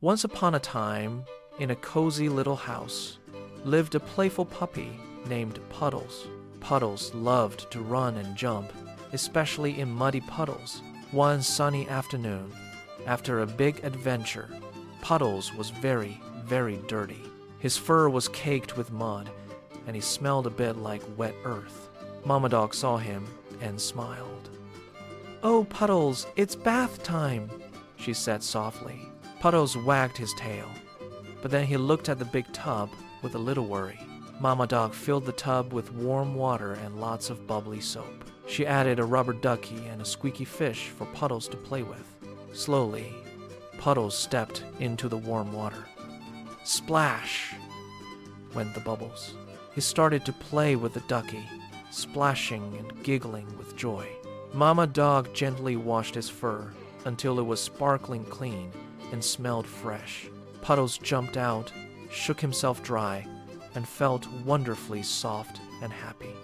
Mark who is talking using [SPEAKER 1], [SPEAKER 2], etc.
[SPEAKER 1] Once upon a time, in a cozy little house, lived a playful puppy named Puddles. Puddles loved to run and jump, especially in muddy puddles. One sunny afternoon, after a big adventure, Puddles was very, very dirty. His fur was caked with mud, and he smelled a bit like wet earth. Mama Dog saw him and smiled. "Oh, Puddles, it's bath time," she said softly. Puddles wagged his tail, but then he looked at the big tub with a little worry. Mama Dog filled the tub with warm water and lots of bubbly soap. She added a rubber ducky and a squeaky fish for Puddles to play with. Slowly, Puddles stepped into the warm water. Splash! Went the bubbles. He started to play with the ducky, splashing and giggling with joy. Mama Dog gently washed his fur until it was sparkling clean and smelled fresh. Puddles jumped out, shook himself dry, and felt wonderfully soft and happy.